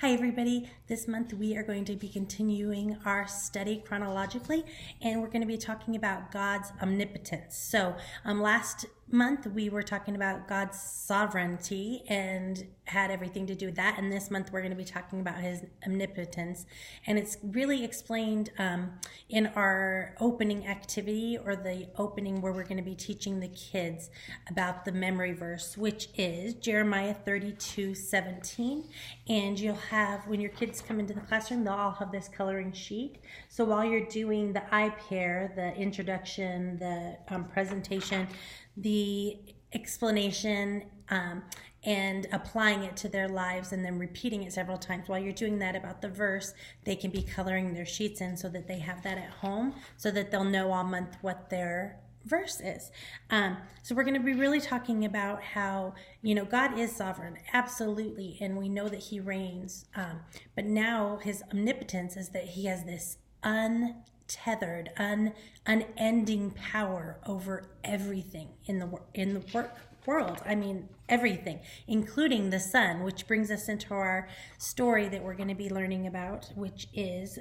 Hi everybody, this month we are going to be continuing our study chronologically, and we're going to be talking about God's omnipotence. So last month we were talking about God's sovereignty and had everything to do with that, and this month we're going to be talking about his omnipotence, and it's really explained in our opening activity, or the opening where we're going to be teaching the kids about the memory verse, which is Jeremiah 32:17. And you'll have, when your kids come into the classroom, they'll all have this coloring sheet. So while you're doing the I pair, the introduction, the presentation, the explanation, and applying it to their lives and then repeating it several times, while you're doing that about the verse, they can be coloring their sheets in so that they have that at home, so that they'll know all month what their verse is. So we're going to be really talking about how, God is sovereign, absolutely, and we know that he reigns, but now his omnipotence is that he has this untethered, unending power over everything in the world. I mean, everything, including the sun, which brings us into our story that we're going to be learning about, which is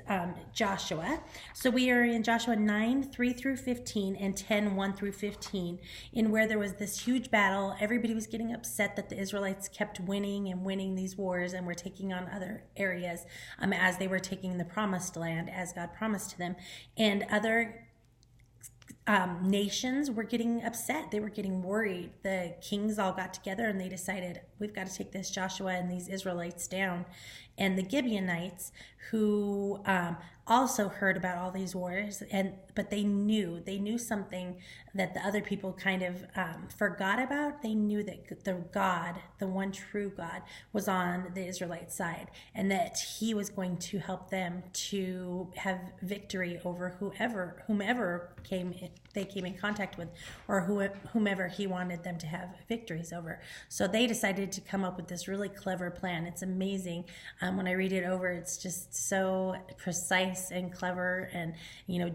Joshua. So we are in Joshua 9:3-15 and 10:1-15, in where there was this huge battle. Everybody was getting upset that the Israelites kept winning and winning these wars and were taking on other areas as they were taking the promised land as God promised to them. And other nations were getting upset. They were getting worried. The kings all got together and they decided, we've got to take this Joshua and these Israelites down. And the Gibeonites, who also heard about all these wars, but they knew something that the other people kind of forgot about. They knew that the one true God, was on the Israelite side, and that he was going to help them to have victory over whomever they came in contact with, or whomever he wanted them to have victories over. So they decided to come up with this really clever plan. It's amazing. When I read it over, it's just so precise and clever. And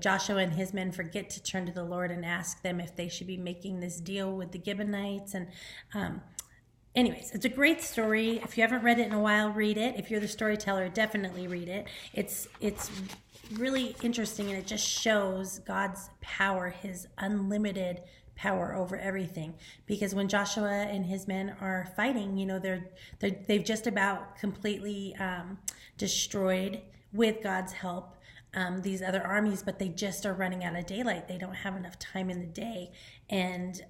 Joshua and his men forget to turn to the Lord and ask them if they should be making this deal with the Gibeonites. And anyways, it's a great story. If you haven't read it in a while, read it. If you're the storyteller, definitely read it. It's really interesting, and it just shows God's power, his unlimited power over everything. Because when Joshua and his men are fighting, they've just about completely destroyed, with God's help, these other armies, but they just are running out of daylight. They don't have enough time in the day. And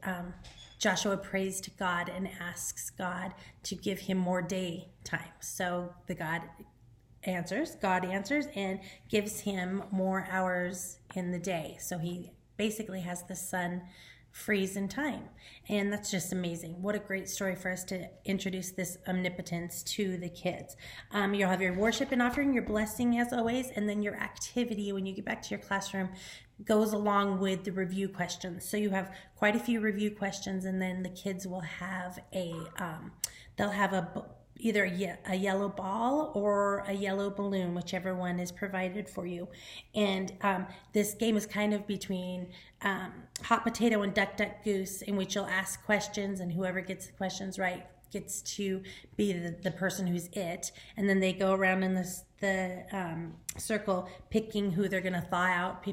Joshua prays to God and asks God to give him more day time. So God answers and gives him more hours in the day. So he basically has the sun freeze in time. And that's just amazing. What a great story for us to introduce this omnipotence to the kids. You'll have your worship and offering, your blessing as always, and then your activity when you get back to your classroom goes along with the review questions. So you have quite a few review questions, and then the kids will have either a yellow ball or a yellow balloon, whichever one is provided for you. And this game is kind of between hot potato and duck, duck, goose, in which you'll ask questions, and whoever gets the questions right gets to be the person who's it. And then they go around in the circle picking who they're going to thaw out.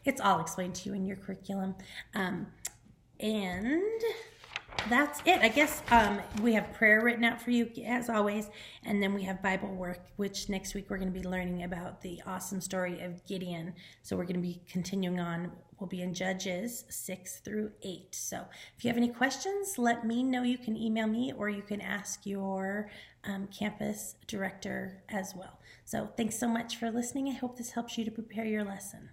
It's all explained to you in your curriculum. And that's it. I guess we have prayer written out for you as always, and then we have Bible work, which next week we're going to be learning about the awesome story of Gideon. So we're going to be continuing on. We'll be in Judges 6-8. So if you have any questions, let me know. You can email me, or you can ask your campus director as well. So thanks so much for listening. I hope this helps you to prepare your lesson.